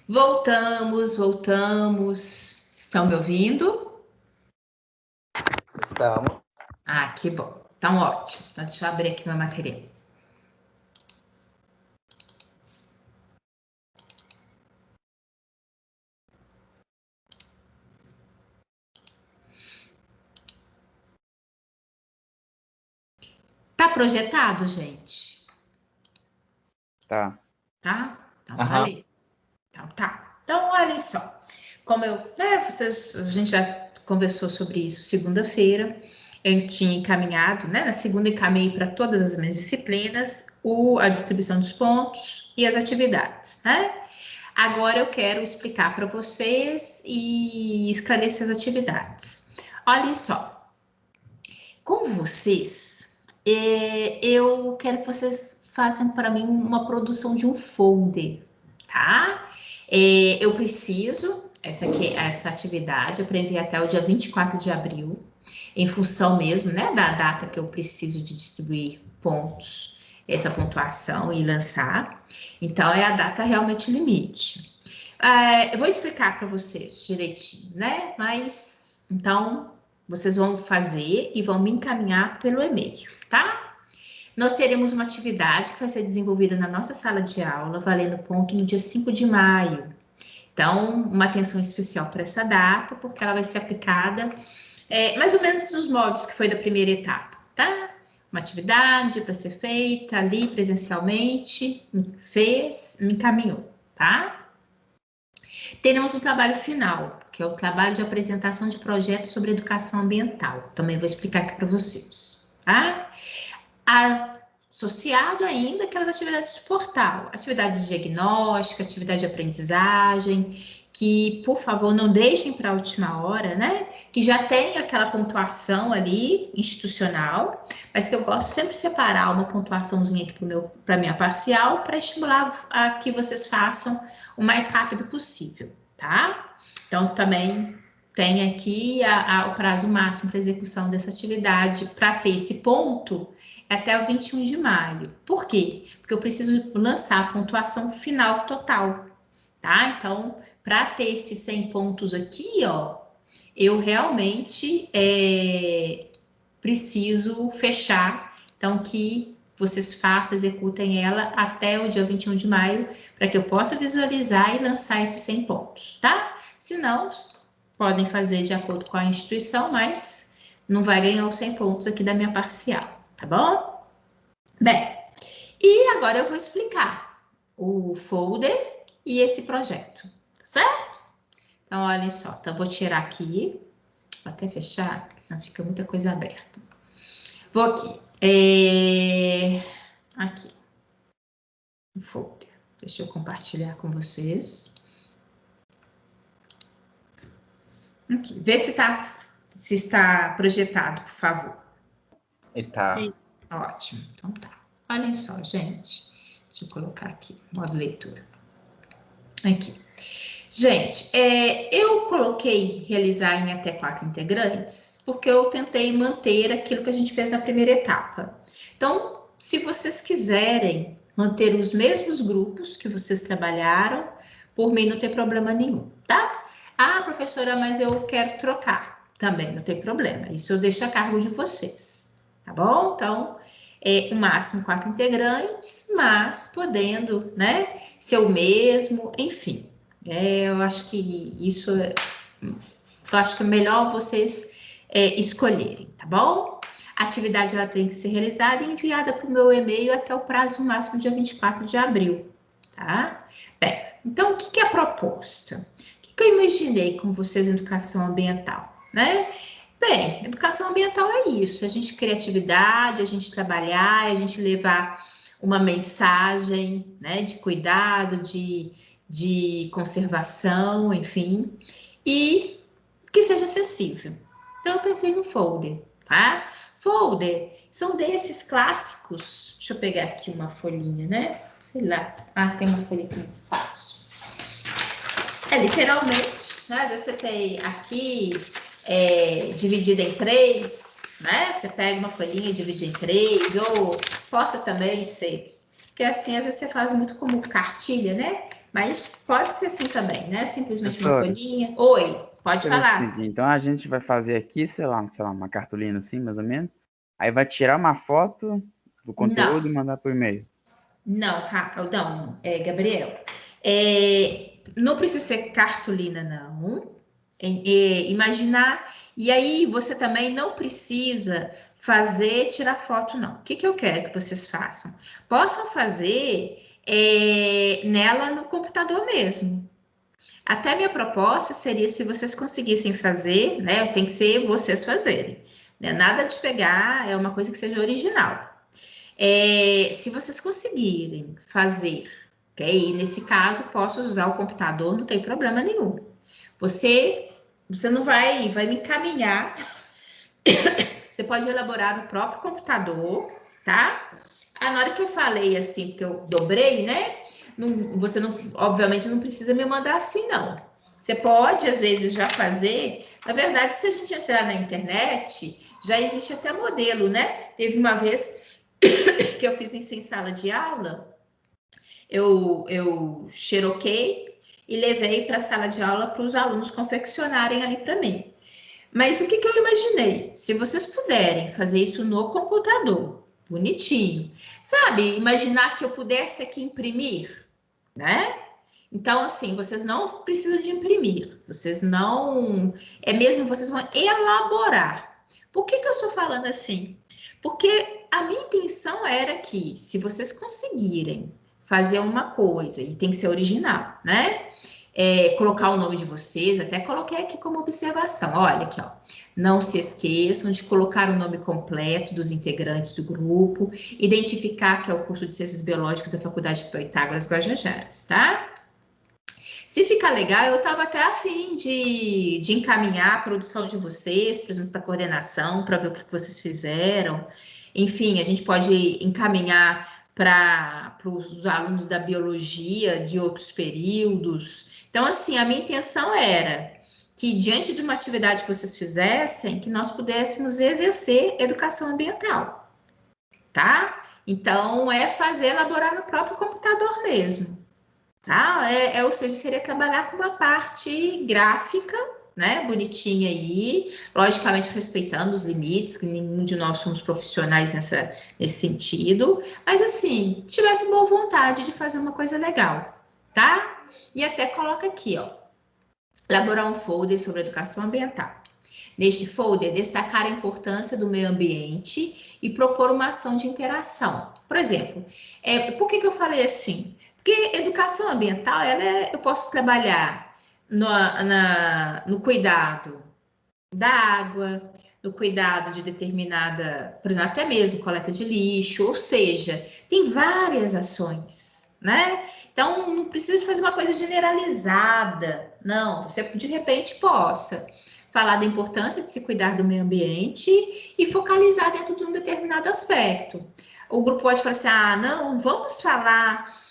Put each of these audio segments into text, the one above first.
Voltamos. Estão me ouvindo? Estamos. Ah, que bom. Então, ótimo. Então, deixa eu abrir aqui meu material. Tá projetado, gente? Tá. Tá? Então, valeu. Então, tá. Então, olha só. Como a gente já conversou sobre isso segunda-feira. Eu tinha encaminhado, né? Na segunda, encaminhei para todas as minhas disciplinas a distribuição dos pontos e as atividades, né? Agora eu quero explicar para vocês e esclarecer as atividades. Olha só, com vocês, eu quero que vocês façam para mim uma produção de um folder, tá? Eu preciso, essa atividade é para enviar até o dia 24 de abril, em função mesmo, né, da data que eu preciso de distribuir pontos, essa pontuação e lançar. Então, é a data realmente limite. Eu vou explicar para vocês direitinho, né? Mas, então, vocês vão fazer e vão me encaminhar pelo e-mail, tá? Nós teremos uma atividade que vai ser desenvolvida na nossa sala de aula, valendo ponto no dia 5 de maio. Então, uma atenção especial para essa data, porque ela vai ser aplicada mais ou menos nos moldes que foi da primeira etapa, tá? Uma atividade para ser feita ali presencialmente, fez, me encaminhou, tá? Teremos um trabalho final, que é o trabalho de apresentação de projetos sobre educação ambiental. Também vou explicar aqui para vocês, tá? Associado ainda aquelas atividades do portal, atividade de diagnóstico, atividade de aprendizagem, que, por favor, não deixem para a última hora, né? Que já tem aquela pontuação ali, institucional, mas que eu gosto sempre de separar uma pontuaçãozinha aqui para minha parcial, para estimular a que vocês façam o mais rápido possível, tá? Então, também tem aqui o prazo máximo para execução dessa atividade, para ter esse ponto, até o 21 de maio. Por quê? Porque eu preciso lançar a pontuação final total, tá? Então, para ter esses 100 pontos aqui, ó, eu realmente preciso fechar, então que vocês façam, executem ela até o dia 21 de maio, para que eu possa visualizar e lançar esses 100 pontos, tá? Se não, podem fazer de acordo com a instituição, mas não vai ganhar os 100 pontos aqui da minha parcial, tá bom? Bem, e agora eu vou explicar o folder e esse projeto, tá certo? Então, olha só, então eu vou tirar aqui, vou até fechar, porque senão fica muita coisa aberta. Vou aqui, aqui, o folder. Deixa eu compartilhar com vocês. Aqui, vê se está projetado, por favor. Está. Ótimo, então tá. Olhem só, gente. Deixa eu colocar aqui, modo leitura. Aqui. Gente, eu coloquei realizar em até 4 integrantes, porque eu tentei manter aquilo que a gente fez na primeira etapa. Então, se vocês quiserem manter os mesmos grupos que vocês trabalharam, por mim não tem problema nenhum, tá? Ah, professora, mas eu quero trocar. Também não tem problema. Isso eu deixo a cargo de vocês, tá bom? Então, o máximo 4 integrantes, mas podendo, né, ser o mesmo, enfim. Eu acho que isso, eu acho que é melhor vocês escolherem, tá bom? A atividade ela tem que ser realizada e enviada para o meu e-mail até o prazo máximo dia 24 de abril, tá? Bem, então o que é a proposta? O que eu imaginei com vocês em educação ambiental, né? Bem, educação ambiental é isso, a gente criatividade, a gente trabalhar, a gente levar uma mensagem, né, de cuidado, de conservação, enfim, e que seja acessível. Então, eu pensei no folder, tá? Folder são desses clássicos. Deixa eu pegar aqui uma folhinha, né? Sei lá. Ah, tem uma folha que eu faço. Literalmente, né? Às vezes você tem aqui dividida em 3, né? Você pega uma folhinha e divide em 3, ou possa também ser, porque assim, às vezes você faz muito como cartilha, né? Mas pode ser assim também, né? Simplesmente uma Professora, folhinha. Oi, pode deixa eu ver se eu falar. entendi. Então a gente vai fazer aqui, sei lá, uma cartolina assim, mais ou menos. Aí vai tirar uma foto do conteúdo Não, e mandar por e-mail. não, Gabriel. Não precisa ser cartolina, não. Imaginar. E aí, você também não precisa tirar foto, não. O que que eu quero que vocês façam? Possam fazer nela no computador mesmo. Até minha proposta seria se vocês conseguissem fazer, né? Tem que ser vocês fazerem. Né? Nada de pegar, é uma coisa que seja original. Se vocês conseguirem fazer, ok? Nesse caso, posso usar o computador, não tem problema nenhum. Você, você não vai me encaminhar. Você pode elaborar no próprio computador, tá? Na hora que eu falei assim, porque eu dobrei, né? Você não, obviamente, não precisa me mandar assim, não. Você pode, às vezes, já fazer. Na verdade, se a gente entrar na internet, já existe até modelo, né? Teve uma vez que eu fiz isso em sala de aula, eu xeroquei e levei para a sala de aula para os alunos confeccionarem ali para mim. Mas o que, que eu imaginei? Se vocês puderem fazer isso no computador, bonitinho, sabe? Imaginar que eu pudesse aqui imprimir, né? Então, assim, vocês não precisam de imprimir, vocês não. É mesmo, vocês vão elaborar. Por que, que eu estou falando assim? Porque a minha intenção era que, se vocês conseguirem fazer uma coisa, e tem que ser original, né? Colocar o nome de vocês, até coloquei aqui como observação. Olha aqui, ó. Não se esqueçam de colocar o nome completo dos integrantes do grupo, identificar que é o curso de Ciências Biológicas da Faculdade de Pitágoras Guajajaras, tá? Se ficar legal, eu estava até afim de encaminhar a produção de vocês, por exemplo, para coordenação, para ver o que vocês fizeram. Enfim, a gente pode encaminhar para os alunos da biologia de outros períodos. Então, assim, a minha intenção era que, diante de uma atividade que vocês fizessem, que nós pudéssemos exercer educação ambiental, tá? Então, elaborar no próprio computador mesmo. Tá? Ou seja, seria trabalhar com uma parte gráfica, né? Bonitinha aí, logicamente respeitando os limites, que nenhum de nós somos profissionais nesse sentido, mas assim, tivesse boa vontade de fazer uma coisa legal, tá? E até coloca aqui, ó, elaborar um folder sobre educação ambiental. Neste folder, destacar a importância do meio ambiente e propor uma ação de interação. Por exemplo, por que eu falei assim? Porque educação ambiental, eu posso trabalhar no cuidado da água, no cuidado de determinada, por exemplo, até mesmo coleta de lixo, ou seja, tem várias ações, né? Então, não precisa de fazer uma coisa generalizada, não. Você, de repente, possa falar da importância de se cuidar do meio ambiente e focalizar dentro de um determinado aspecto. O grupo pode falar assim, não, vamos falar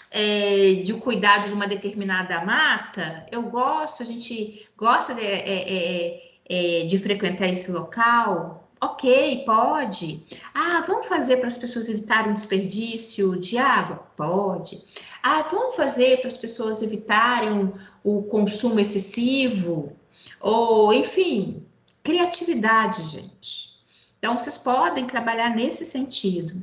de cuidado de uma determinada mata, a gente gosta de frequentar esse local, ok, pode. Vamos fazer para as pessoas evitarem desperdício de água? Pode. Vamos fazer para as pessoas evitarem o consumo excessivo? Ou, enfim, criatividade, gente. Então, vocês podem trabalhar nesse sentido,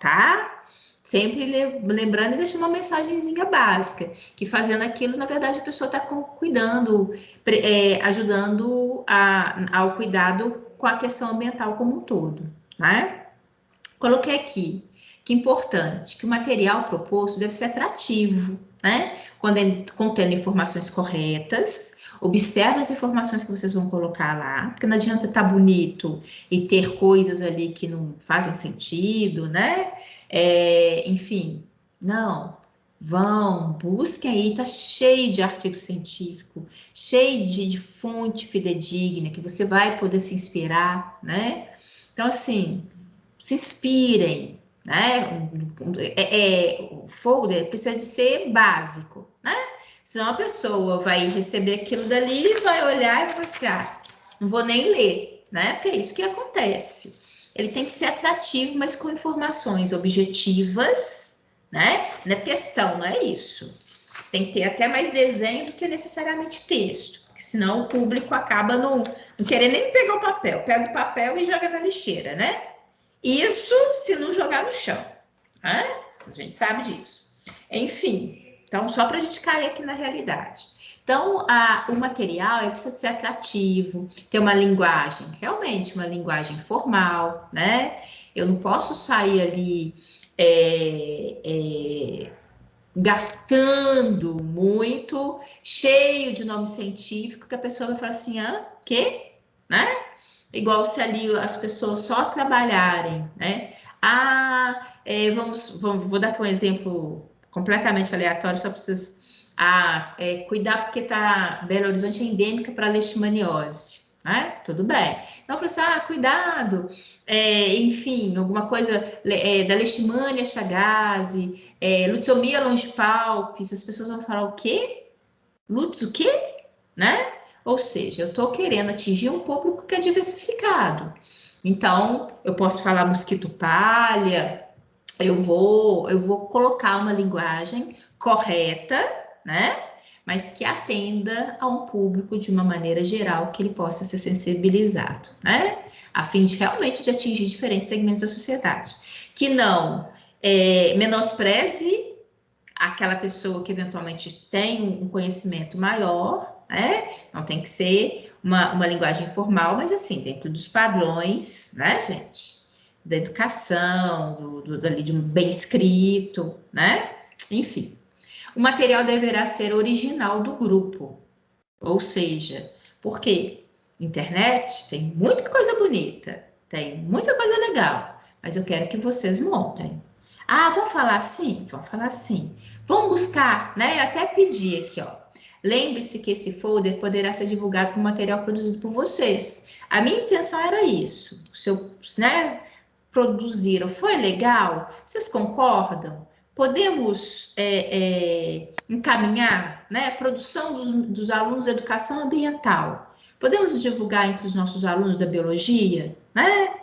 tá? Sempre lembrando e deixando uma mensagenzinha básica, que fazendo aquilo, na verdade, a pessoa está cuidando, ajudando ao cuidado com a questão ambiental como um todo, né? Coloquei aqui, que é importante, que o material proposto deve ser atrativo, né? Contendo informações corretas, observe as informações que vocês vão colocar lá, porque não adianta estar bonito e ter coisas ali que não fazem sentido, né? Enfim, não. Busquem aí, tá cheio de artigo científico, cheio de fonte fidedigna, que você vai poder se inspirar, né? Então, assim, se inspirem, né? O folder precisa de ser básico, né? Senão a pessoa vai receber aquilo dali, vai olhar e vai assim, não vou nem ler, né? Porque é isso que acontece. Ele tem que ser atrativo, mas com informações objetivas, né? Não é textão, não é isso. Tem que ter até mais desenho do que necessariamente texto, porque senão o público acaba não querendo nem pegar o papel. Pega o papel e joga na lixeira, né? Isso se não jogar no chão, né? A gente sabe disso. Enfim, então só para a gente cair aqui na realidade. Então, o material precisa ser atrativo, ter uma linguagem, realmente uma linguagem formal, né? Eu não posso sair ali gastando muito, cheio de nome científico, que a pessoa vai falar assim, quê? Né? Igual se ali as pessoas só trabalharem, né? Vou dar aqui um exemplo completamente aleatório, só para vocês... cuidar porque Belo Horizonte é endêmica para leishmaniose, né? Tudo bem. Então, eu falei assim, cuidado, enfim, alguma coisa da leishmania chagas, lutzomia longipalpis, as pessoas vão falar o quê? Lutz o quê? Né? Ou seja, eu estou querendo atingir um público que é diversificado. Então, eu posso falar mosquito palha, eu vou colocar uma linguagem correta, né? Mas que atenda a um público de uma maneira geral, que ele possa ser sensibilizado, né? A fim de realmente de atingir diferentes segmentos da sociedade. Que não menospreze aquela pessoa que eventualmente tem um conhecimento maior, né? Não tem que ser uma linguagem formal, mas assim, dentro dos padrões, né, gente? Da educação, de um bem escrito, né? Enfim. O material deverá ser original do grupo, ou seja, porque internet tem muita coisa bonita, tem muita coisa legal, mas eu quero que vocês montem. Vamos falar assim? Vamos falar assim. Vamos buscar, né? Até pedir aqui, ó. Lembre-se que esse folder poderá ser divulgado com material produzido por vocês. A minha intenção era isso. Se eu, né, produziram, foi legal? Vocês concordam? Podemos encaminhar, né, produção dos alunos de educação ambiental. Podemos divulgar entre os nossos alunos da biologia, né?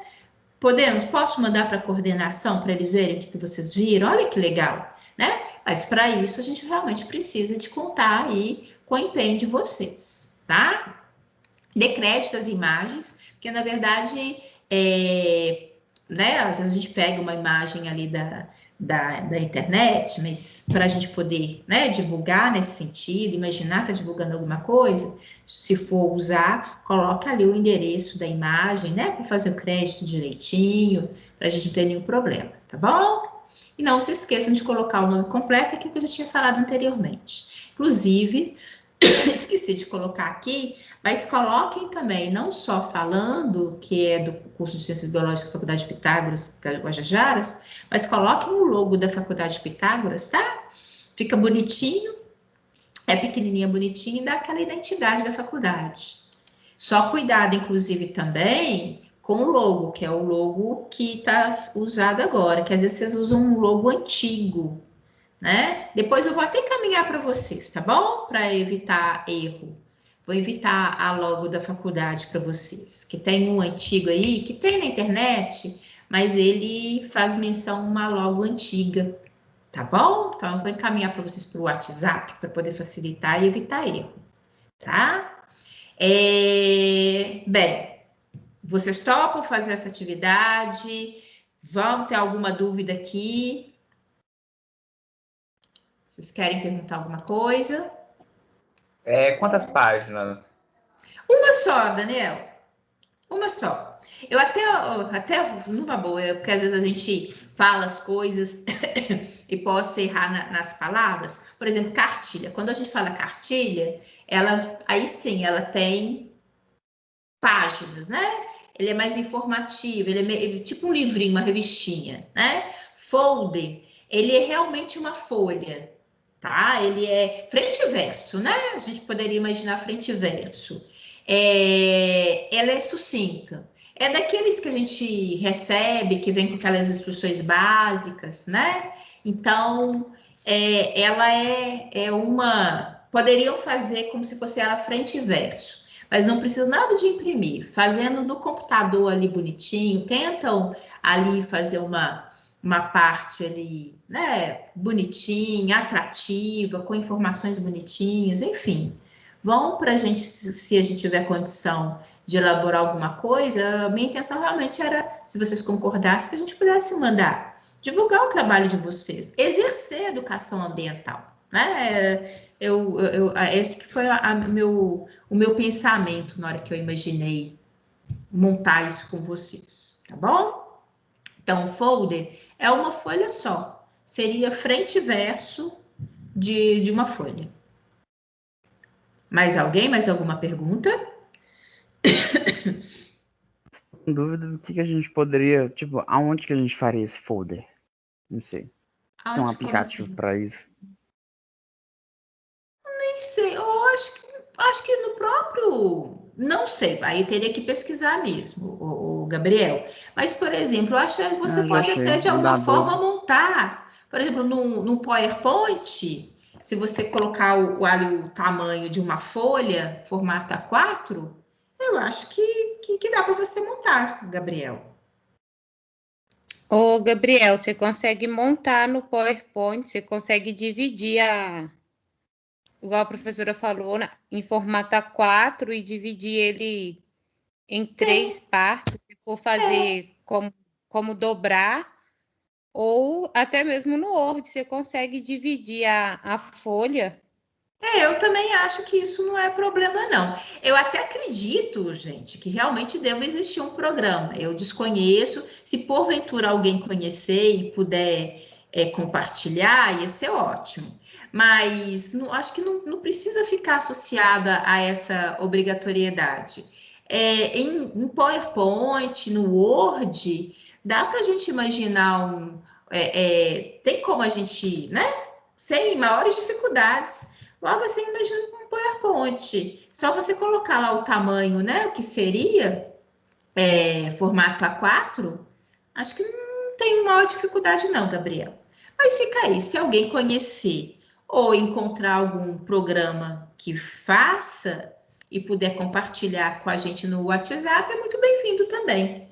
Posso mandar para a coordenação para eles verem o que vocês viram? Olha que legal, né? Mas para isso a gente realmente precisa de contar aí com o empenho de vocês, tá? Dê crédito às imagens, porque na verdade, né? Às vezes a gente pega uma imagem ali da internet, mas para a gente poder, né, divulgar nesse sentido, imaginar estar divulgando alguma coisa, se for usar, coloca ali o endereço da imagem, né, para fazer o crédito direitinho, para a gente não ter nenhum problema, tá bom? E não se esqueçam de colocar o nome completo, aquilo que eu já tinha falado anteriormente. Inclusive, esqueci de colocar aqui, mas coloquem também, não só falando que é do curso de Ciências Biológicas da Faculdade de Pitágoras, Guajajaras, mas coloquem o logo da Faculdade de Pitágoras, tá? Fica bonitinho, é pequenininha, bonitinho e dá aquela identidade da faculdade. Só cuidado, inclusive, também com o logo, que é o logo que está usado agora, que às vezes vocês usam um logo antigo, né? Depois eu vou até encaminhar para vocês, tá bom? Para evitar erro. Vou evitar a logo da faculdade para vocês, que tem um antigo aí, que tem na internet, mas ele faz menção a uma logo antiga, tá bom? Então eu vou encaminhar para vocês pelo WhatsApp para poder facilitar e evitar erro, tá? Bem, vocês topam fazer essa atividade? Vão ter alguma dúvida aqui? Vocês querem perguntar alguma coisa? Quantas páginas? Uma só, Daniel. Uma só. Eu até numa boa, porque às vezes a gente fala as coisas e posso errar nas palavras. Por exemplo, cartilha. Quando a gente fala cartilha, aí sim, ela tem páginas, né? Ele é mais informativo, ele é tipo um livrinho, uma revistinha, né? Folder, ele é realmente uma folha, tá? Ele é frente e verso, né? A gente poderia imaginar frente e verso. Ela é sucinta. É daqueles que a gente recebe, que vem com aquelas instruções básicas, né? Então, ela é uma... Poderiam fazer como se fosse ela frente e verso, mas não precisa nada de imprimir. Fazendo no computador ali bonitinho, tentam ali fazer uma uma parte ali, né, bonitinha, atrativa, com informações bonitinhas, enfim. Vão para a gente, se a gente tiver condição de elaborar alguma coisa, a minha intenção realmente era, se vocês concordassem, que a gente pudesse mandar divulgar o trabalho de vocês, exercer educação ambiental, né? Esse que foi o meu pensamento na hora que eu imaginei montar isso com vocês, tá bom? Então, o folder é uma folha só, seria frente e verso de uma folha. Mais alguém? Mais alguma pergunta? Com dúvida do que a gente poderia, tipo, aonde que a gente faria esse folder? Não sei. Se tem um Aonde, como aplicativo assim? para isso. Nem sei, eu acho que no próprio. Não sei, aí teria que pesquisar mesmo, o Gabriel. Mas, por exemplo, eu acho que você Não, já pode achei. até de Não alguma dá forma dúvida. montar. Por exemplo, no PowerPoint, se você colocar o tamanho de uma folha, formato A4, eu acho que dá para você montar, Gabriel. Ô, Gabriel, você consegue montar no PowerPoint, você consegue dividir igual a professora falou, em formato A4 e dividir ele em 3 partes, se for fazer como dobrar, ou até mesmo no Word, você consegue dividir a folha. Eu também acho que isso não é problema, não. Eu até acredito, gente, que realmente deve existir um programa. Eu desconheço. Se porventura alguém conhecer e puder compartilhar, ia ser ótimo. Mas acho que não precisa ficar associada a essa obrigatoriedade. Em PowerPoint, no Word, dá para a gente imaginar tem como a gente, né? Sem maiores dificuldades. Logo assim, imagina um PowerPoint. Só você colocar lá o tamanho, né? O que seria formato A4, acho que não tem maior dificuldade, não, Gabriel. Mas fica aí, se alguém conhecer ou encontrar algum programa que faça e puder compartilhar com a gente no WhatsApp, é muito bem-vindo também,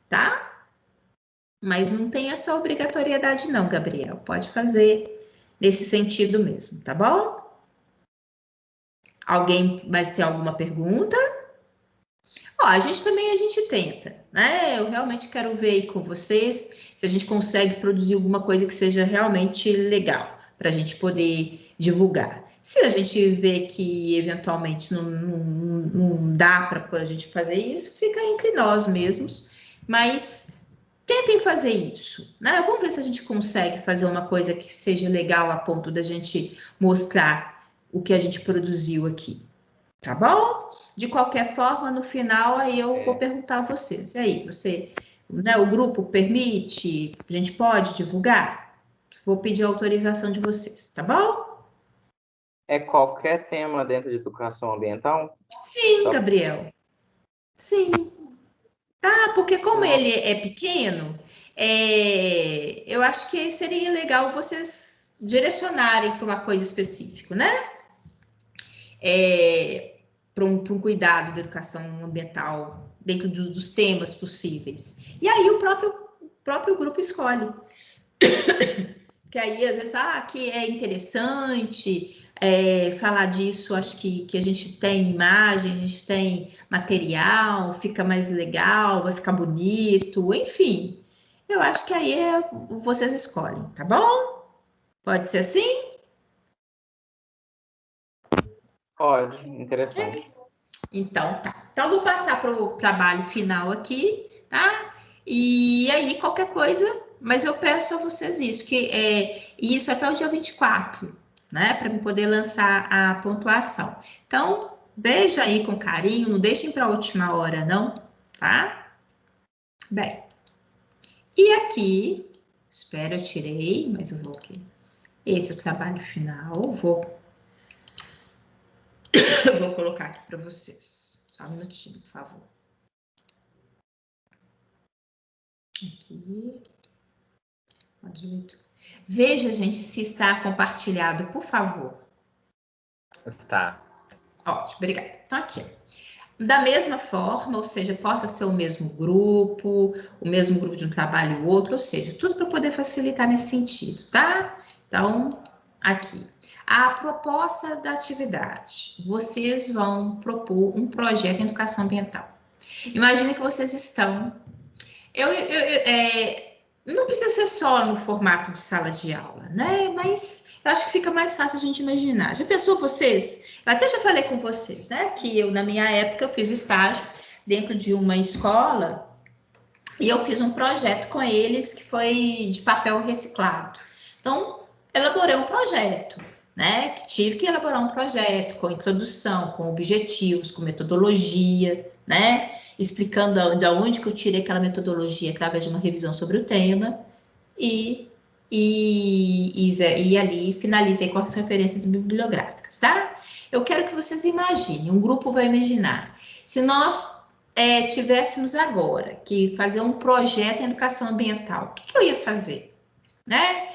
tá? Mas não tem essa obrigatoriedade, não, Gabriel. Pode fazer nesse sentido mesmo, tá bom? Alguém mais tem alguma pergunta? Ó, a gente tenta, né? Eu realmente quero ver aí com vocês se a gente consegue produzir alguma coisa que seja realmente legal para a gente poder divulgar. Se a gente vê que eventualmente não dá para a gente fazer isso, fica entre nós mesmos, mas tentem fazer isso, né? Vamos ver se a gente consegue fazer uma coisa que seja legal a ponto da gente mostrar o que a gente produziu aqui. Tá bom? De qualquer forma, no final, aí eu vou perguntar a vocês. E aí, né, o grupo permite? A gente pode divulgar? Vou pedir a autorização de vocês, tá bom? É qualquer tema dentro de educação ambiental? Sim, Gabriel. Sim. Tá, porque como ele é pequeno, eu acho que seria legal vocês direcionarem para uma coisa específica, né? Para um cuidado da educação ambiental dentro dos temas possíveis. E aí o próprio grupo escolhe. Que aí, às vezes, que é interessante falar disso, acho que a gente tem imagem, a gente tem material, fica mais legal, vai ficar bonito, enfim. Eu acho que aí vocês escolhem, tá bom? Pode ser assim? Pode, interessante. Então, tá. Então, vou passar para o trabalho final aqui, tá? E aí, qualquer coisa, mas eu peço a vocês isso, isso até o dia 24, né? Para poder lançar a pontuação. Então, veja aí com carinho, não deixem para a última hora, não, tá? Bem, e aqui, espera, eu tirei, mas eu vou aqui. Esse é o trabalho final, eu vou colocar aqui para vocês. Só um minutinho, por favor. Aqui. Veja, gente, se está compartilhado, por favor. Está. Ótimo, obrigada. Então, aqui. da mesma forma, ou seja, possa ser o mesmo grupo de um trabalho ou outro, ou seja, tudo para poder facilitar nesse sentido, tá? Então, aqui, a proposta da atividade. Vocês vão propor um projeto em educação ambiental. Imagina que vocês estão... não precisa ser só no formato de sala de aula, né? Mas eu acho que fica mais fácil a gente imaginar. Já pensou vocês? Eu até já falei com vocês, né? Que eu, na minha época, eu fiz estágio dentro de uma escola e eu fiz um projeto com eles que foi de papel reciclado. Então, elaborei um projeto, né? Que tive que elaborar um projeto com introdução, com objetivos, com metodologia, né? Explicando de onde que eu tirei aquela metodologia através de uma revisão sobre o tema e ali finalizei com as referências bibliográficas, tá? Eu quero que vocês imaginem, um grupo vai imaginar, se nós tivéssemos agora que fazer um projeto em educação ambiental, o que eu ia fazer, né?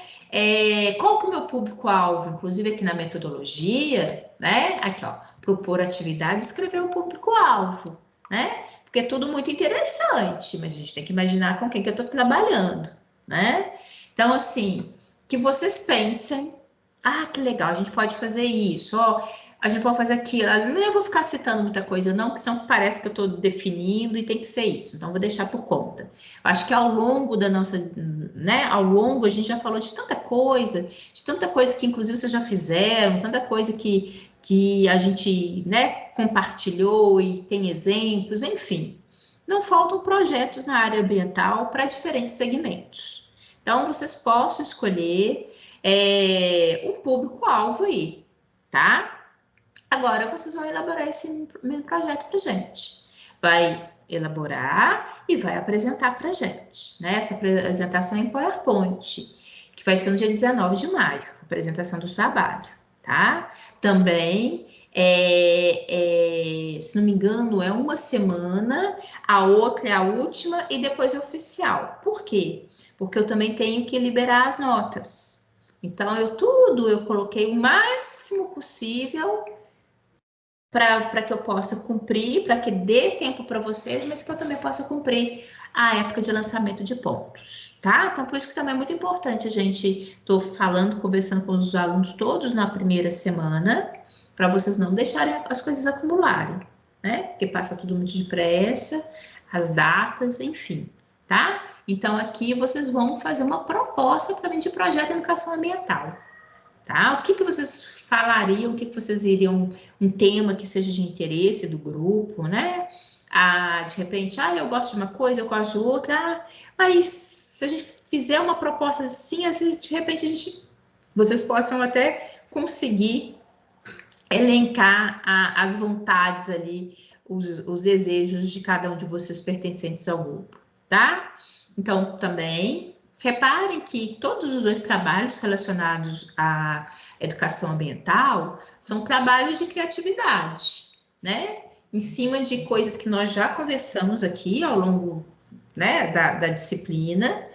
Qual que é o meu público-alvo? Inclusive aqui na metodologia, né? Aqui, ó, propor atividade, escrever o público-alvo, né? Porque é tudo muito interessante, mas a gente tem que imaginar com quem que eu estou trabalhando, né? Então, assim, que vocês pensem, que legal, a gente pode fazer isso, ó, a gente pode fazer aquilo. Eu vou ficar citando muita coisa, não, que são parece que eu estou definindo e tem que ser isso, então vou deixar por conta. Eu acho que ao longo da nossa, né, a gente já falou de tanta coisa que inclusive vocês já fizeram, tanta coisa que a gente, né, compartilhou e tem exemplos, enfim. Não faltam projetos na área ambiental para diferentes segmentos. Então, vocês possam escolher um público-alvo aí, tá? Agora, vocês vão elaborar esse projeto para gente. Vai elaborar e vai apresentar para gente, né? Essa apresentação em PowerPoint, que vai ser no dia 19 de maio, apresentação do trabalho, tá? Também, se não me engano, é uma semana, a outra é a última e depois é oficial. Por quê? Porque eu também tenho que liberar as notas. Então, eu coloquei o máximo possível para que eu possa cumprir, para que dê tempo para vocês, mas que eu também possa cumprir a época de lançamento de pontos, tá? Então, por isso que também é muito importante a gente, estou falando, conversando com os alunos todos na primeira semana, para vocês não deixarem as coisas acumularem, né? Porque passa tudo muito depressa, as datas, enfim, tá? Então, aqui vocês vão fazer uma proposta para mim de projeto de educação ambiental, tá? O que vocês falariam, o que vocês iriam, um tema que seja de interesse do grupo, né? De repente, eu gosto de uma coisa, eu gosto de outra, mas se a gente fizer uma proposta assim, de repente vocês possam até conseguir elencar as vontades ali, os desejos de cada um de vocês pertencentes ao grupo, tá? Então, também reparem que todos os dois trabalhos relacionados à educação ambiental são trabalhos de criatividade, né? Em cima de coisas que nós já conversamos aqui ao longo, né, da disciplina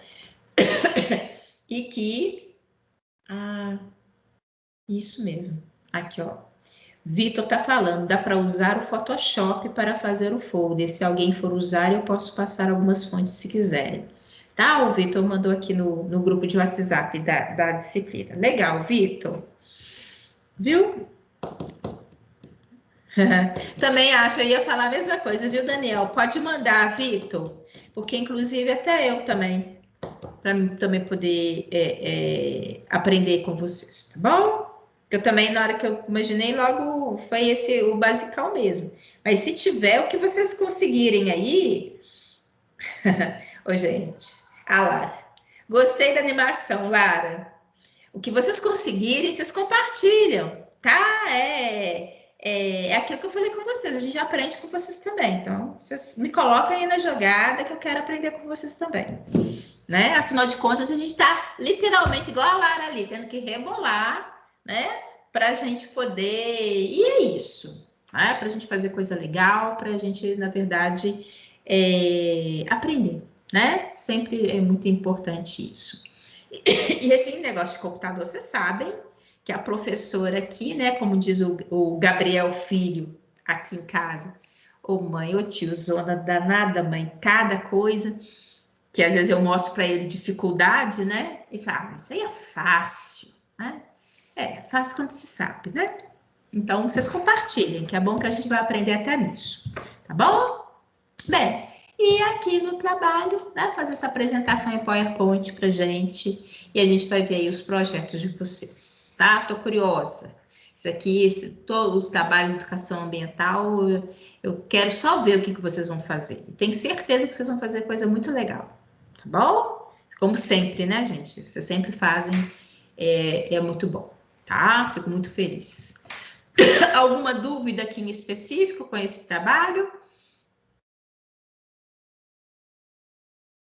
e que... isso mesmo. Aqui, ó. Vitor tá falando, dá para usar o Photoshop para fazer o folder. Se alguém for usar, eu posso passar algumas fontes se quiserem. Tá? O Vitor mandou aqui no grupo de WhatsApp da disciplina. Legal, Vitor. Viu? Também acho, eu ia falar a mesma coisa, viu, Daniel? Pode mandar, Vitor, porque inclusive até eu também, para também poder aprender com vocês, tá bom? Eu também, na hora que eu imaginei, logo foi o basicão mesmo. Mas se tiver o que vocês conseguirem aí... Ô, gente, Lara, gostei da animação, Lara. O que vocês conseguirem, vocês compartilham, tá? É aquilo que eu falei com vocês, a gente aprende com vocês também. Então, vocês me colocam aí na jogada que eu quero aprender com vocês também, né? Afinal de contas, a gente está literalmente igual a Lara ali, tendo que rebolar, né? Para a gente poder... E é isso, né? Para a gente fazer coisa legal, para a gente, na verdade, aprender, né? Sempre é muito importante isso. E esse negócio de computador, vocês sabem que a professora aqui, né? Como diz o Gabriel Filho aqui em casa, Ô mãe, ô tiozona danada, mãe, cada coisa que às vezes eu mostro para ele dificuldade, né? E fala, isso aí é fácil, né? É fácil quando se sabe, né? Então, vocês compartilhem, que é bom que a gente vai aprender até nisso, tá bom? Bem, e aqui no trabalho, né, fazer essa apresentação em PowerPoint pra gente, e a gente vai ver aí os projetos de vocês, tá? Tô curiosa. Isso aqui, todos os trabalhos de educação ambiental, eu quero só ver o que vocês vão fazer. Tenho certeza que vocês vão fazer coisa muito legal, tá bom? Como sempre, né, gente? Vocês sempre fazem, é muito bom, tá? Fico muito feliz. Alguma dúvida aqui em específico com esse trabalho?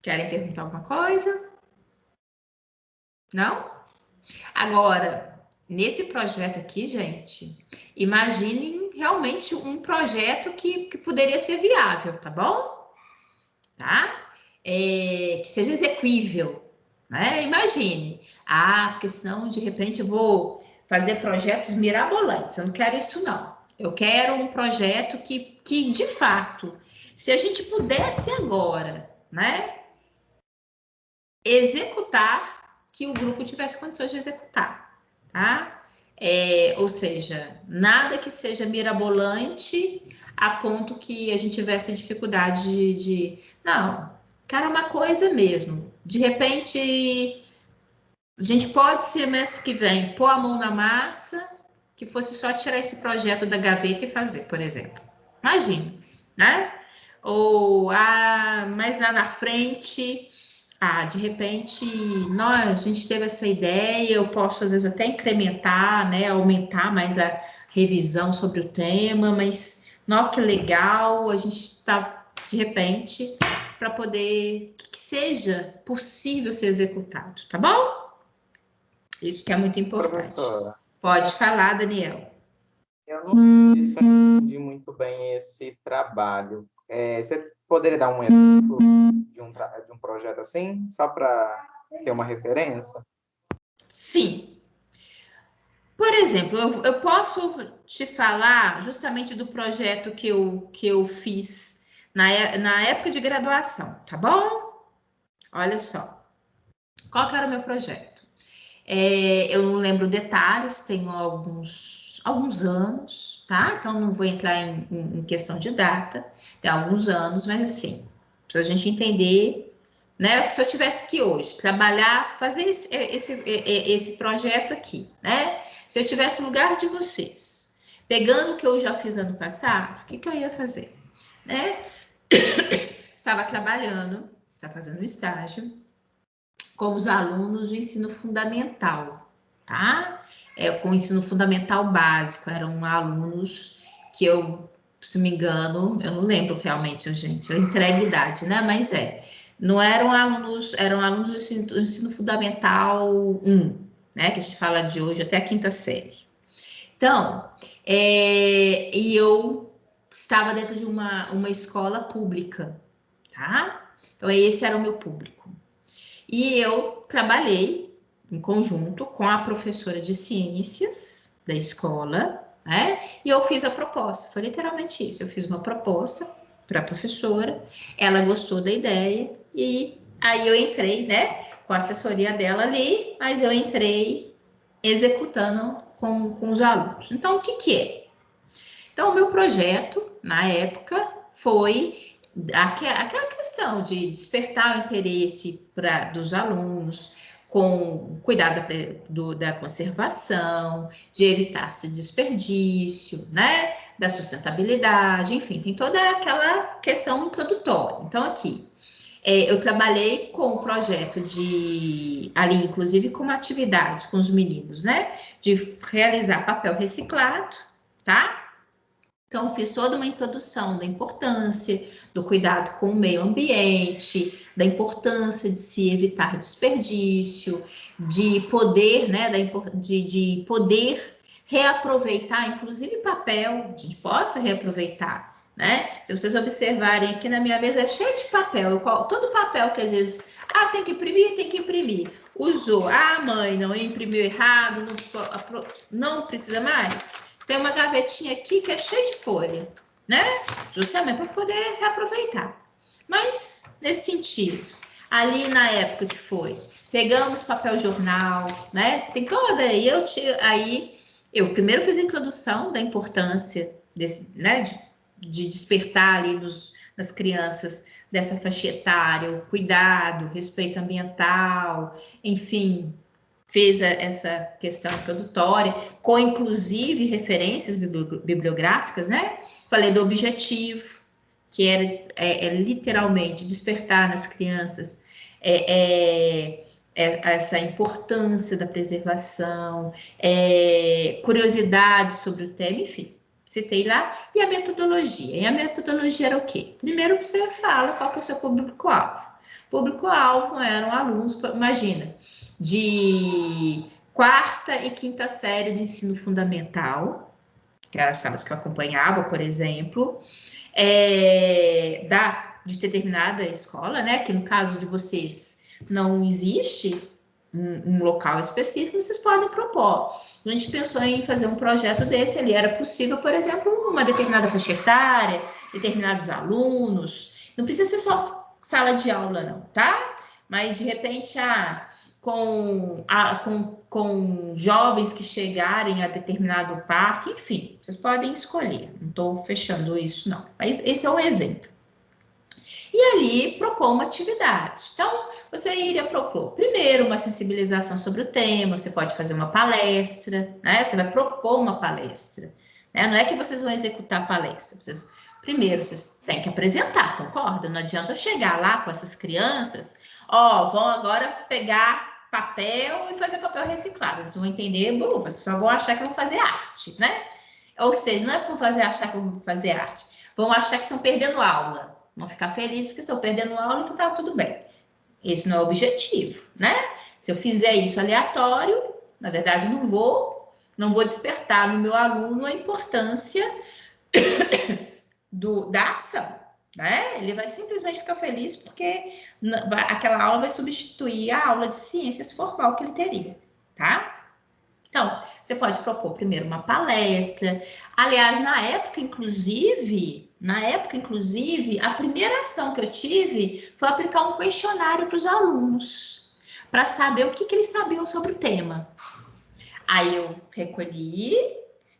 Querem perguntar alguma coisa? Não? Agora, nesse projeto aqui, gente, imaginem realmente um projeto que poderia ser viável, tá bom? Tá? Que seja exequível, né? Imagine. Porque senão, de repente, eu vou fazer projetos mirabolantes. Eu não quero isso, não. Eu quero um projeto que de fato, se a gente pudesse agora, né, executar, que o grupo tivesse condições de executar, tá? Ou seja, nada que seja mirabolante a ponto que a gente tivesse dificuldade Não, cara, uma coisa mesmo. De repente, a gente pode, semestre que vem, pôr a mão na massa, que fosse só tirar esse projeto da gaveta e fazer, por exemplo. Imagina, né? Ou, mais lá na frente, de repente, a gente teve essa ideia, eu posso, às vezes, até incrementar, né? Aumentar mais a revisão sobre o tema, mas, que legal, a gente está, de repente, para poder que seja possível ser executado, tá bom? Isso que é muito importante. Professora, Pode falar, Daniel. eu não sei se eu entendi muito bem esse trabalho. Você poderia dar um exemplo de um projeto assim, só para ter uma referência? Sim. Por exemplo, eu posso te falar justamente do projeto que eu fiz na época de graduação, tá bom? Olha só. Qual que era o meu projeto? Eu não lembro detalhes, tenho alguns anos, tá? Então não vou entrar em questão de data, tem alguns anos, mas assim, precisa a gente entender, né? Se eu tivesse que hoje trabalhar, fazer esse projeto aqui, né? Se eu tivesse no lugar de vocês, pegando o que eu já fiz ano passado, o que eu ia fazer, né? Estava trabalhando, estava fazendo estágio com os alunos do ensino fundamental, tá? Com o ensino fundamental básico, eram alunos que se me engano, eu não lembro realmente, gente, eu entrego idade, né? Mas não eram alunos, eram alunos do ensino fundamental 1, né? Que a gente fala de hoje até a 5ª série. Então, e eu estava dentro de uma escola pública, tá? Então, esse era o meu público. E eu trabalhei em conjunto com a professora de ciências da escola, né? E eu fiz a proposta, foi literalmente isso. Eu fiz uma proposta para a professora, ela gostou da ideia e aí eu entrei, né? Com a assessoria dela ali, mas eu entrei executando com os alunos. Então, o que é? Então, o meu projeto, na época, foi aquela questão de despertar o interesse dos alunos, com cuidado da conservação, de evitar-se desperdício, né? Da sustentabilidade, enfim, tem toda aquela questão introdutória. Então, aqui, eu trabalhei com o projeto ali, inclusive, com uma atividade com os meninos, né? De realizar papel reciclado, tá? Então, fiz toda uma introdução da importância do cuidado com o meio ambiente, da importância de se evitar desperdício, de poder, né, de poder reaproveitar, inclusive papel, a gente possa reaproveitar, né? Se vocês observarem aqui na minha mesa, é cheio de papel, todo papel que às vezes, tem que imprimir, usou, mãe, não imprimiu errado, não precisa mais. Tem uma gavetinha aqui que é cheia de folha. né? Justamente para poder reaproveitar. Mas, nesse sentido, ali na época que foi, pegamos papel jornal, né? Tem toda aí, eu primeiro fiz a introdução da importância desse, né, de despertar ali nas crianças dessa faixa etária, o cuidado, o respeito ambiental, enfim, fez essa questão introdutória, com inclusive referências bibliográficas, né? Falei do objetivo, que era literalmente despertar nas crianças essa importância da preservação, curiosidade sobre o tema, enfim, citei lá, e a metodologia. E a metodologia era o quê? Primeiro você fala qual que é o seu público-alvo. Público-alvo eram alunos, imagina, de 4ª e 5ª série do ensino fundamental, que eram as salas que eu acompanhava, por exemplo, de determinada escola, né? Que no caso de vocês não existe um local específico, vocês podem propor. A gente pensou em fazer um projeto desse, ali era possível, por exemplo, uma determinada faixa etária, determinados alunos, não precisa ser só sala de aula, não, tá? Mas, de repente, com jovens que chegarem a determinado parque, enfim, vocês podem escolher, não estou fechando isso, não. Mas esse é um exemplo. E ali propor uma atividade. Então, você iria propor, primeiro, uma sensibilização sobre o tema, você pode fazer uma palestra, né? Você vai propor uma palestra, né? Não é que vocês vão executar a palestra, primeiro, vocês têm que apresentar, concorda? Não adianta eu chegar lá com essas crianças, vão agora pegar papel e fazer papel reciclado. Eles vão entender, vocês só vão achar que vão fazer arte, né? Ou seja, não é que vão achar que vão fazer arte, vão achar que estão perdendo aula. Vão ficar felizes porque estão perdendo aula, então tá tudo bem. Esse não é o objetivo, né? Se eu fizer isso aleatório, na verdade, não vou despertar no meu aluno a importância da ação, né? Ele vai simplesmente ficar feliz porque aquela aula vai substituir a aula de ciências formal que ele teria, tá? Então, você pode propor primeiro uma palestra. Aliás, na época, inclusive, a primeira ação que eu tive foi aplicar um questionário para os alunos, para saber o que eles sabiam sobre o tema. Aí eu recolhi,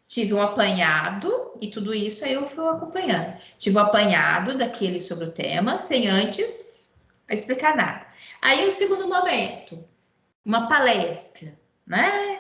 tive um apanhado, e tudo isso aí eu fui acompanhando. Tive um apanhado daquele sobre o tema, sem antes explicar nada. Aí, o segundo momento, uma palestra, né?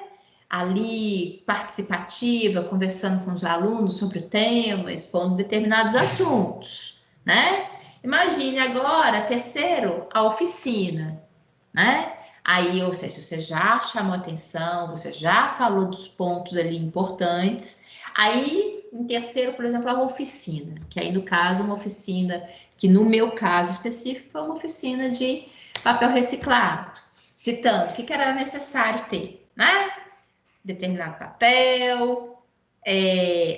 Ali, participativa, conversando com os alunos sobre o tema, expondo determinados assuntos, né? Imagine agora, terceiro, a oficina, né? Aí, ou seja, você já chamou atenção, você já falou dos pontos ali importantes. Aí, em terceiro, por exemplo, a oficina, que aí, no caso, uma oficina, que no meu caso específico, foi uma oficina de papel reciclado, citando o que era necessário ter, né? Determinado papel,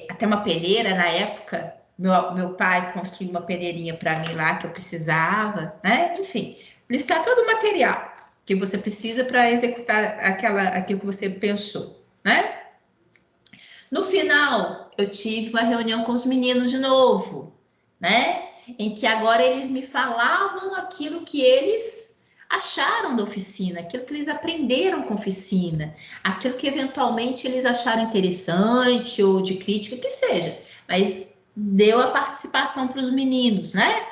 até uma peneira na época. Meu pai construiu uma peneirinha para mim lá que eu precisava, né? Enfim, listar todo o material que você precisa para executar aquilo que você pensou, né? No final, eu tive uma reunião com os meninos de novo, né? Em que agora eles me falavam aquilo que eles acharam da oficina, aquilo que eles aprenderam com a oficina, aquilo que eventualmente eles acharam interessante ou de crítica, que seja, mas deu a participação para os meninos, né?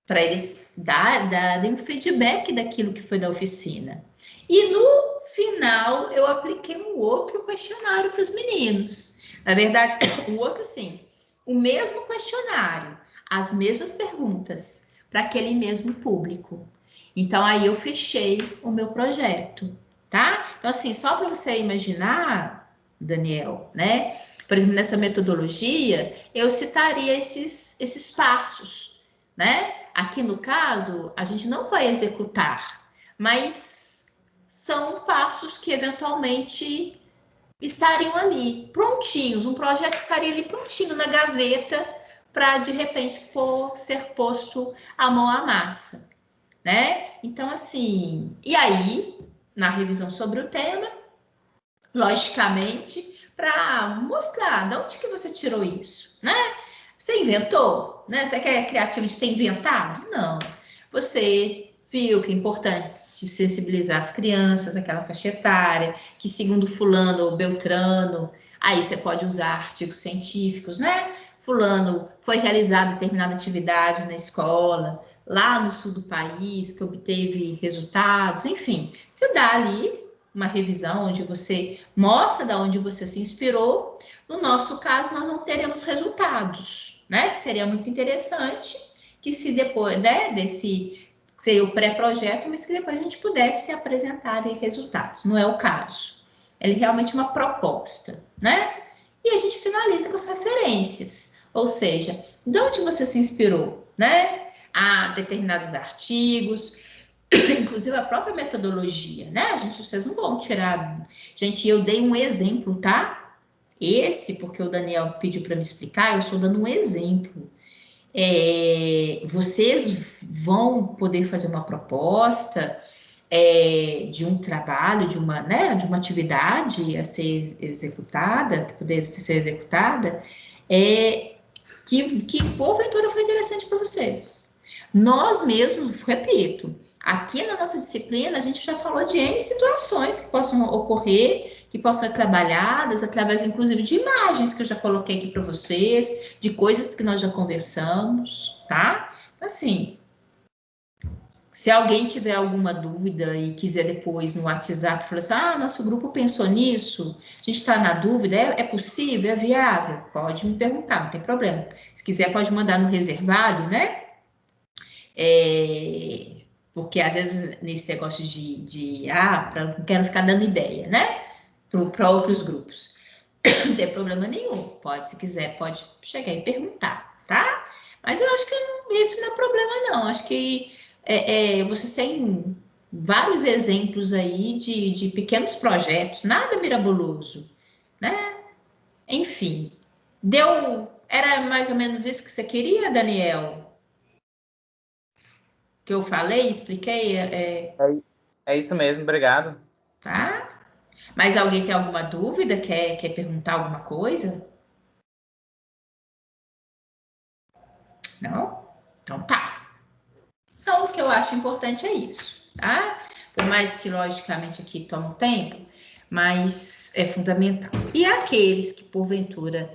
Para eles darem um feedback daquilo que foi da oficina. E no final, eu apliquei um outro questionário para os meninos. Na verdade, o outro, sim, o mesmo questionário, as mesmas perguntas, para aquele mesmo público. Então, aí eu fechei o meu projeto, tá? Então, assim, só para você imaginar, Daniel, né? Por exemplo, nessa metodologia, eu citaria esses passos, né? Aqui no caso, a gente não vai executar, mas são passos que eventualmente estariam ali, prontinhos, um projeto que estaria ali prontinho na gaveta para, de repente, ser posto a mão à massa, né? Então, assim, e aí, na revisão sobre o tema, logicamente, para mostrar de onde que você tirou isso, né? Você inventou, né? Você quer criativo de ter inventado? Não. Você viu que é importante sensibilizar as crianças, aquela faixa etária, que segundo fulano ou beltrano, aí você pode usar artigos científicos, né? Fulano foi realizar determinada atividade na escola, lá no sul do país, que obteve resultados, enfim. Você dá ali uma revisão onde você mostra de onde você se inspirou. No nosso caso, nós não teremos resultados, né? Que seria muito interessante que se depois, né, desse seria o pré-projeto, mas que depois a gente pudesse apresentar resultados. Não é o caso. É realmente uma proposta, né? E a gente finaliza com as referências, ou seja, de onde você se inspirou, né? A determinados artigos, inclusive a própria metodologia, né? Vocês não vão tirar. Gente, eu dei um exemplo, tá? Esse, porque o Daniel pediu para me explicar, eu estou dando um exemplo. Vocês vão poder fazer uma proposta de um trabalho, de uma atividade a ser executada, que pudesse ser executada, que porventura foi interessante para vocês. Nós mesmos, repito, aqui na nossa disciplina a gente já falou de N situações que possam ocorrer, que possam ser trabalhadas através, inclusive, de imagens que eu já coloquei aqui para vocês, de coisas que nós já conversamos, tá? Assim, se alguém tiver alguma dúvida e quiser depois no WhatsApp falar assim, nosso grupo pensou nisso, a gente está na dúvida, é possível, é viável? Pode me perguntar, não tem problema. Se quiser, pode mandar no reservado, né? Porque às vezes nesse negócio não quero ficar dando ideia, né? Para outros grupos. Não tem problema nenhum. Se quiser, pode chegar e perguntar, tá? Mas eu acho que isso não é problema, não. Acho que vocês têm vários exemplos aí de pequenos projetos, nada miraboloso, né? Enfim, era mais ou menos isso que você queria, Daniel? Que eu falei, expliquei? É isso mesmo, obrigado. Tá? Mas alguém tem alguma dúvida? Quer perguntar alguma coisa? Não? Então tá. Então, o que eu acho importante é isso, tá? Por mais que, logicamente, aqui toma um tempo, mas é fundamental. E aqueles que, porventura,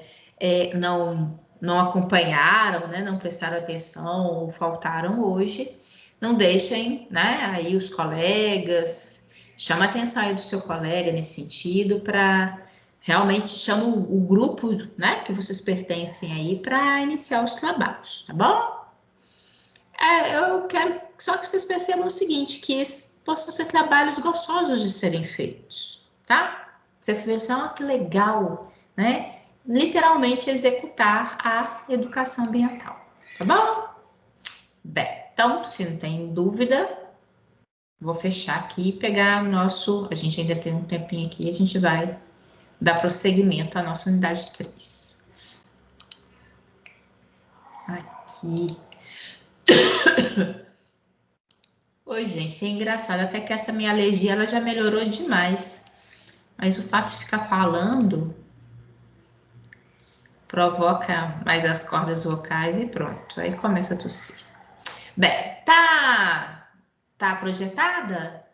não acompanharam, né, não prestaram atenção ou faltaram hoje, não deixem, né, aí os colegas, chama a atenção aí do seu colega nesse sentido, para realmente chama o grupo, né, que vocês pertencem aí para iniciar os trabalhos, tá bom? Eu quero só que vocês percebam o seguinte, que esses possam ser trabalhos gostosos de serem feitos, tá? Você pensa, que legal, né? Literalmente executar a educação ambiental, tá bom? Bem, então, se não tem dúvida, vou fechar aqui e pegar a gente ainda tem um tempinho aqui, a gente vai dar prosseguimento à nossa unidade 3. Aqui. Oi, gente, é engraçado, até que essa minha alergia, ela já melhorou demais, mas o fato de ficar falando provoca mais as cordas vocais e pronto, aí começa a tossir. Bem, tá projetada?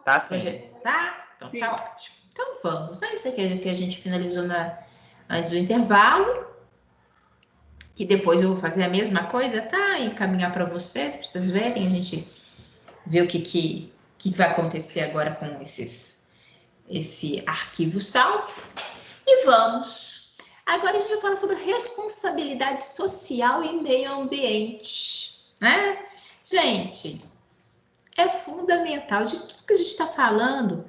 Tá sim. Tá? Então sim. Tá ótimo. Então vamos, né? Isso aqui é o que a gente finalizou antes do intervalo, que depois eu vou fazer a mesma coisa, tá? E encaminhar para vocês verem, a gente ver o que vai acontecer agora com esse arquivo salvo. E vamos. Agora a gente vai falar sobre responsabilidade social e meio ambiente, né? Gente, é fundamental, de tudo que a gente está falando,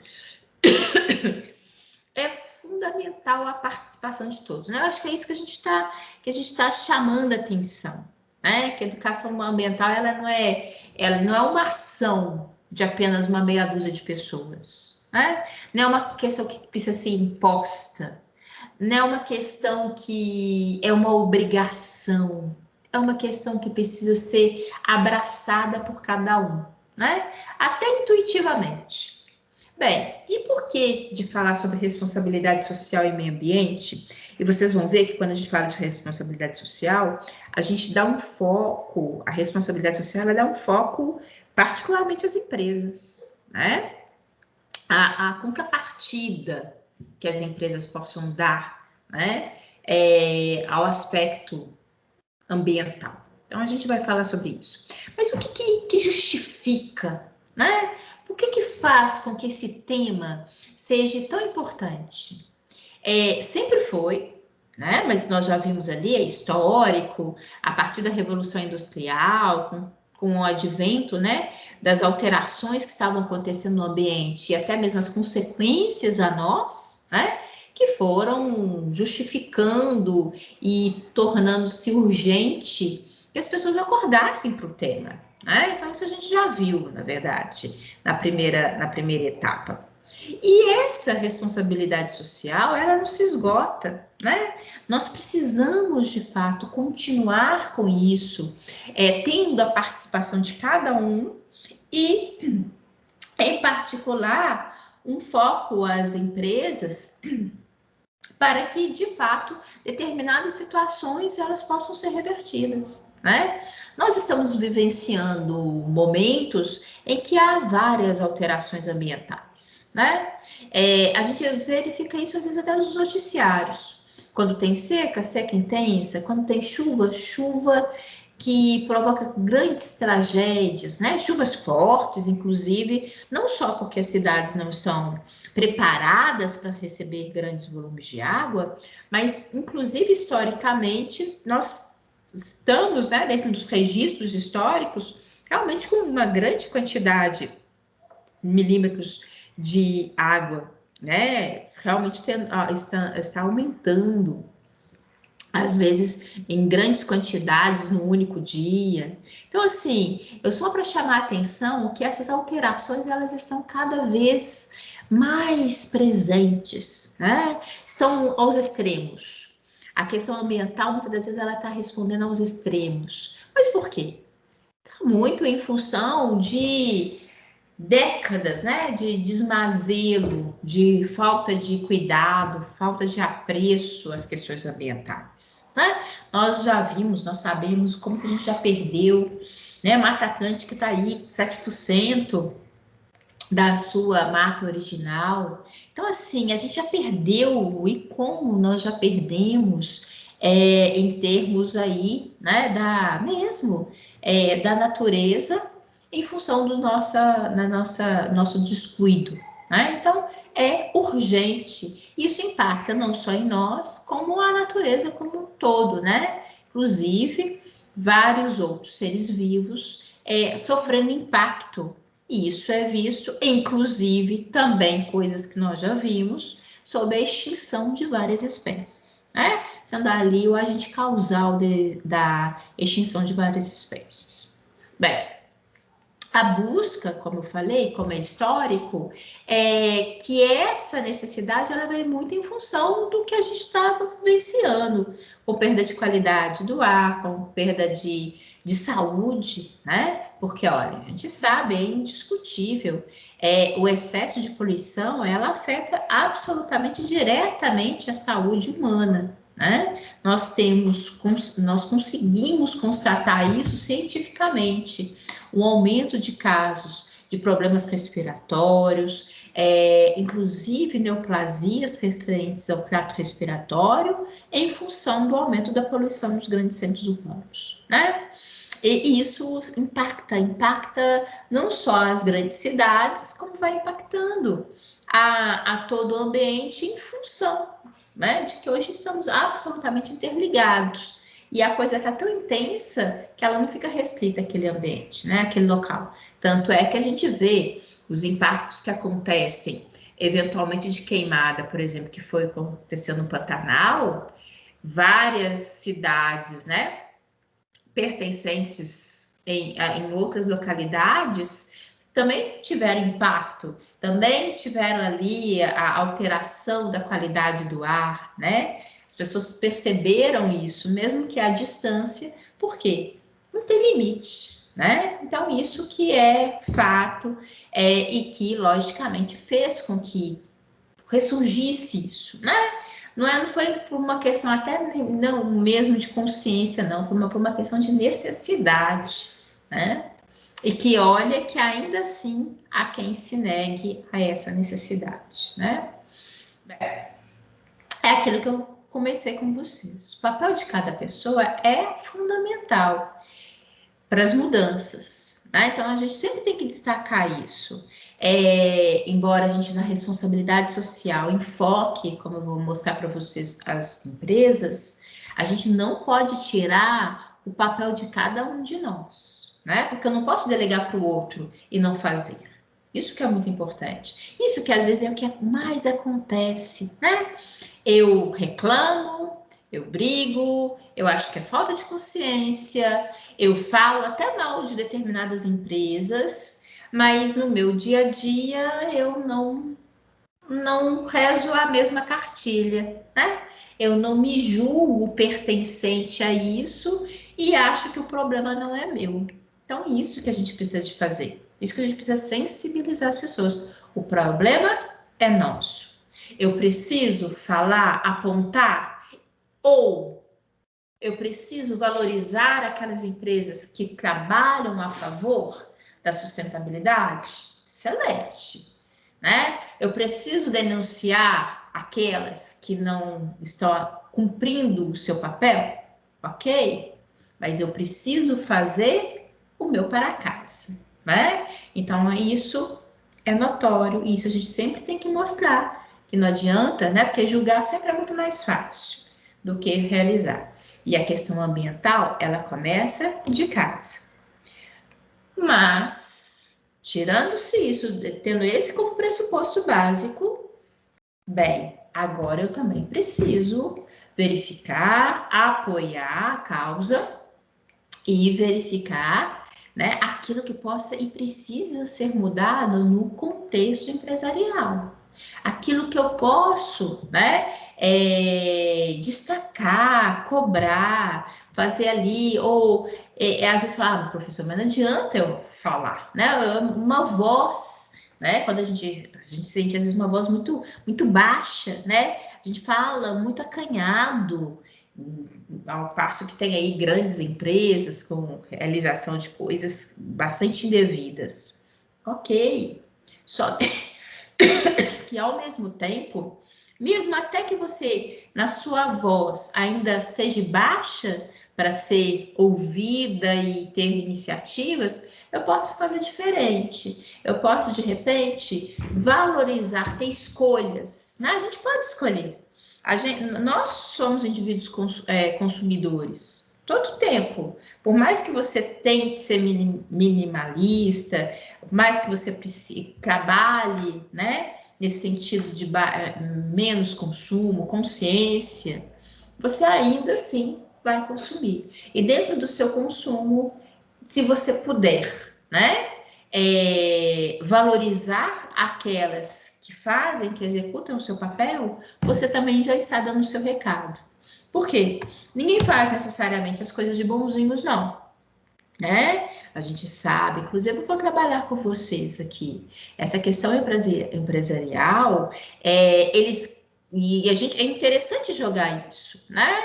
é fundamental a participação de todos, né? Eu acho que é isso que a gente está chamando a atenção, né? Que a educação ambiental ela não é uma ação de apenas uma meia dúzia de pessoas, né? Não é uma questão que precisa ser imposta, não é uma questão que é uma obrigação, é uma questão que precisa ser abraçada por cada um, né? Até intuitivamente. Bem, e por que de falar sobre responsabilidade social e meio ambiente? E vocês vão ver que quando a gente fala de responsabilidade social, a gente dá um foco, a responsabilidade social, ela dá um foco particularmente às empresas, né? A contrapartida que as empresas possam dar, né, ao aspecto ambiental. Então, a gente vai falar sobre isso. Mas o que justifica, né? Por que faz com que esse tema seja tão importante? Sempre foi, né? Mas nós já vimos ali, é histórico, a partir da Revolução Industrial, com o advento, né, das alterações que estavam acontecendo no ambiente e até mesmo as consequências a nós, né, que foram justificando e tornando-se urgente que as pessoas acordassem para o tema, né? Então, isso a gente já viu, na verdade, na primeira etapa. E essa responsabilidade social, ela não se esgota, né? Nós precisamos, de fato, continuar com isso, tendo a participação de cada um e, em particular, um foco às empresas para que, de fato, determinadas situações elas possam ser revertidas, né? Nós estamos vivenciando momentos em que há várias alterações ambientais, né? A gente verifica isso às vezes até nos noticiários. Quando tem seca, seca intensa, quando tem chuva, chuva que provoca grandes tragédias, né? Chuvas fortes, inclusive, não só porque as cidades não estão preparadas para receber grandes volumes de água, mas, inclusive, historicamente, nós estamos, né, dentro dos registros históricos, realmente com uma grande quantidade de milímetros de água, né? Realmente está aumentando, às vezes em grandes quantidades no único dia. Então, assim, eu só para chamar a atenção que essas alterações, elas estão cada vez mais presentes, né? Estão aos extremos. A questão ambiental, muitas das vezes, ela está respondendo aos extremos. Mas por quê? Muito em função de décadas, né, de desmazelo, de falta de cuidado, falta de apreço às questões ambientais, né? Nós já vimos, nós sabemos como que a gente já perdeu, né? Mata Atlântica está aí, 7% da sua mata original. Então, assim, a gente já perdeu, e como nós já perdemos em termos aí, né, da natureza, em função do nosso descuido, né? Então, é urgente. Isso impacta não só em nós, como a natureza como um todo, né? Inclusive, vários outros seres vivos sofrendo impacto. E isso é visto, inclusive, também coisas que nós já vimos, sobre a extinção de várias espécies, né? Sendo ali o agente causal da extinção de várias espécies. Bem, a busca, como eu falei, como é histórico, que essa necessidade ela vem muito em função do que a gente estava vivenciando, com perda de qualidade do ar, com perda de saúde, né? Porque, olha, a gente sabe, é indiscutível, o excesso de poluição, ela afeta absolutamente diretamente a saúde humana, né? Nós conseguimos constatar isso cientificamente, o aumento de casos de problemas respiratórios, inclusive neoplasias referentes ao trato respiratório, em função do aumento da poluição nos grandes centros urbanos, né? E isso impacta não só as grandes cidades, como vai impactando a todo o ambiente em função, né, de que hoje estamos absolutamente interligados. E a coisa está tão intensa que ela não fica restrita àquele ambiente, né, àquele local. Tanto é que a gente vê os impactos que acontecem, eventualmente de queimada, por exemplo, que foi aconteceu no Pantanal, várias cidades, né, pertencentes em outras localidades também tiveram impacto, também tiveram ali a alteração da qualidade do ar, né? As pessoas perceberam isso, mesmo que à distância, por quê? Não tem limite, né? Então, isso que é fato e que, logicamente, fez com que ressurgisse isso, né? Não foi por uma questão até não mesmo de consciência, não, foi por uma questão de necessidade, né? E que olha que ainda assim há quem se negue a essa necessidade, né? É aquilo que eu comecei com vocês. O papel de cada pessoa é fundamental para as mudanças, né? Então a gente sempre tem que destacar isso. Embora a gente na responsabilidade social enfoque, como eu vou mostrar para vocês, as empresas, a gente não pode tirar o papel de cada um de nós, né? Porque eu não posso delegar para o outro e não fazer. Isso que é muito importante. Isso que às vezes é o que mais acontece, né? Eu reclamo, eu brigo, eu acho que é falta de consciência, eu falo até mal de determinadas empresas, mas no meu dia a dia eu não rezo a mesma cartilha, né? Eu não me julgo pertencente a isso e acho que o problema não é meu. Então, isso que a gente precisa de fazer. Isso que a gente precisa sensibilizar as pessoas. O problema é nosso. Eu preciso falar, apontar, ou eu preciso valorizar aquelas empresas que trabalham a favor da sustentabilidade? Excelente, né? Eu preciso denunciar aquelas que não estão cumprindo o seu papel? Ok, mas eu preciso fazer o meu para casa, né? Então, isso é notório, e isso a gente sempre tem que mostrar, que não adianta, né? Porque julgar sempre é muito mais fácil do que realizar. E a questão ambiental, ela começa de casa. Mas, tirando-se isso, tendo esse como pressuposto básico, bem, agora eu também preciso verificar, apoiar a causa e verificar, né, aquilo que possa e precisa ser mudado no contexto empresarial. Aquilo que eu posso, né, destacar, cobrar, fazer ali, ou às vezes falar, professor, mas não adianta eu falar, né, uma voz, né, quando a gente sente às vezes uma voz muito, muito baixa, né, a gente fala muito acanhado, ao passo que tem aí grandes empresas com realização de coisas bastante indevidas. Ok, só que ao mesmo tempo, mesmo até que você, na sua voz, ainda seja baixa para ser ouvida e ter iniciativas, eu posso fazer diferente. Eu posso, de repente, valorizar, ter escolhas, né? A gente pode escolher. Nós somos indivíduos consumidores todo tempo. Por mais que você tente ser minimalista, por mais que você trabalhe, né, nesse sentido de menos consumo, consciência, você ainda assim vai consumir. E dentro do seu consumo, se você puder, né, valorizar aquelas que fazem, que executam o seu papel, você também já está dando o seu recado. Por quê? Ninguém faz necessariamente as coisas de bonzinhos, não, né? A gente sabe, inclusive eu vou trabalhar com vocês aqui. Essa questão empresarial, e a gente, é interessante jogar isso, né?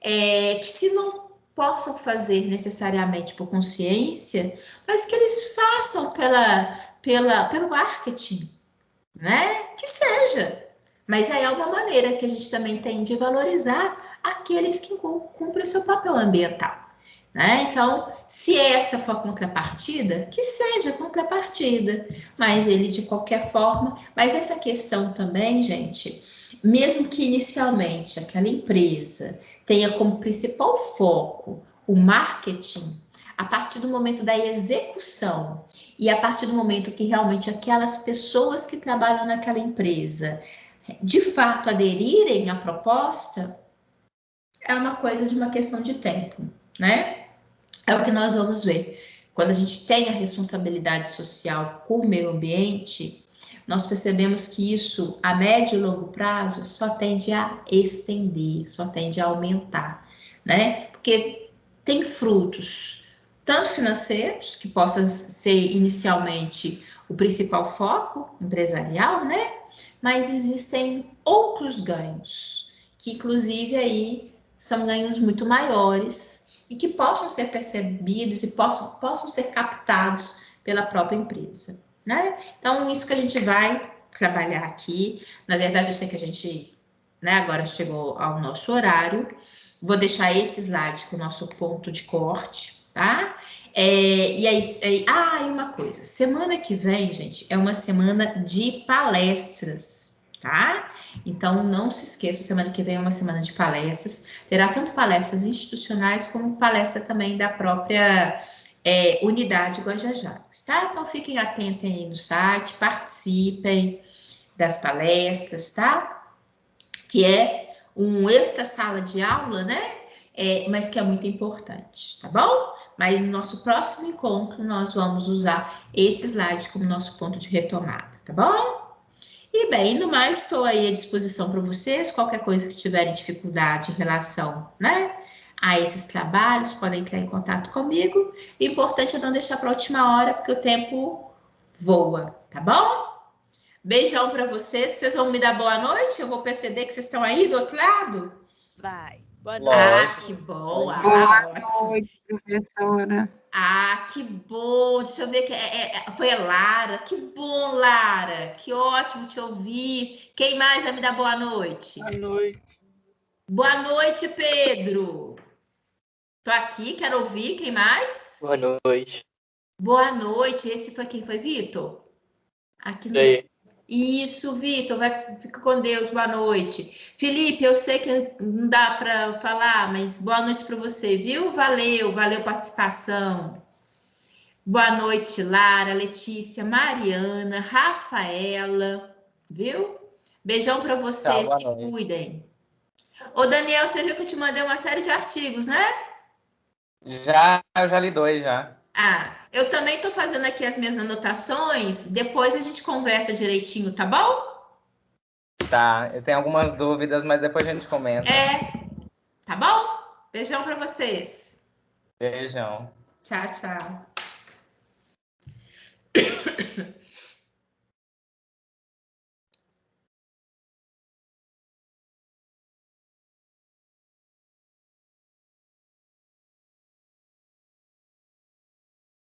Que se não possam fazer necessariamente por consciência, mas que eles façam pelo marketing, né? Que seja. Mas aí é uma maneira que a gente também tem de valorizar aqueles que cumprem o seu papel ambiental, né? Então, se essa for a contrapartida, que seja contrapartida, mas ele de qualquer forma. Mas essa questão também, gente, mesmo que inicialmente aquela empresa tenha como principal foco o marketing, a partir do momento da execução e a partir do momento que realmente aquelas pessoas que trabalham naquela empresa de fato aderirem à proposta, é uma coisa de uma questão de tempo, né? É o que nós vamos ver. Quando a gente tem a responsabilidade social com o meio ambiente, nós percebemos que isso, a médio e longo prazo, só tende a estender, só tende a aumentar, né? Porque tem frutos. tanto financeiros, que possam ser inicialmente o principal foco empresarial, né? Mas existem outros ganhos, que inclusive aí são ganhos muito maiores e que possam ser percebidos e possam ser captados pela própria empresa, né? Então, isso que a gente vai trabalhar aqui. Na verdade, eu sei que a gente, né, agora chegou ao nosso horário. Vou deixar esse slide com o nosso ponto de corte, tá? E uma coisa. Semana que vem, gente, é uma semana de palestras, tá? Então, não se esqueça, semana que vem é uma semana de palestras. Terá tanto palestras institucionais como palestra também da própria unidade Guajajara, tá? Então, fiquem atentos aí no site, participem das palestras, tá? Que é um extra sala de aula, né? Mas que é muito importante, tá bom? Mas no nosso próximo encontro, nós vamos usar esse slide como nosso ponto de retomada, tá bom? E bem, no mais, estou aí à disposição para vocês. Qualquer coisa que tiverem dificuldade em relação, né, a esses trabalhos, podem entrar em contato comigo. O importante é não deixar para a última hora, porque o tempo voa, tá bom? Beijão para vocês. Vocês vão me dar boa noite? Eu vou perceber que vocês estão aí do outro lado? Vai. Boa Lógico. noite. Que bom. Boa Ótimo. noite, professora. Que bom. Deixa eu ver que foi a Lara. Que bom, Lara. Que ótimo te ouvir. Quem mais vai me dar boa noite? Boa noite. Boa noite, Pedro. Tô aqui, quero ouvir. Quem mais? Boa noite. Boa noite. Esse foi quem foi, Vitor? Aqui no... Isso, Vitor, fica com Deus, boa noite. Felipe, eu sei que não dá para falar, mas boa noite para você, viu? Valeu a participação. Boa noite, Lara, Letícia, Mariana, Rafaela, viu? Beijão para vocês, se cuidem. Ô, Daniel, você viu que eu te mandei uma série de artigos, né? Eu já li 2 já. Eu também estou fazendo aqui as minhas anotações, depois a gente conversa direitinho, tá bom? Tá, eu tenho algumas dúvidas, mas depois a gente comenta. Tá bom? Beijão para vocês. Beijão. Tchau, tchau.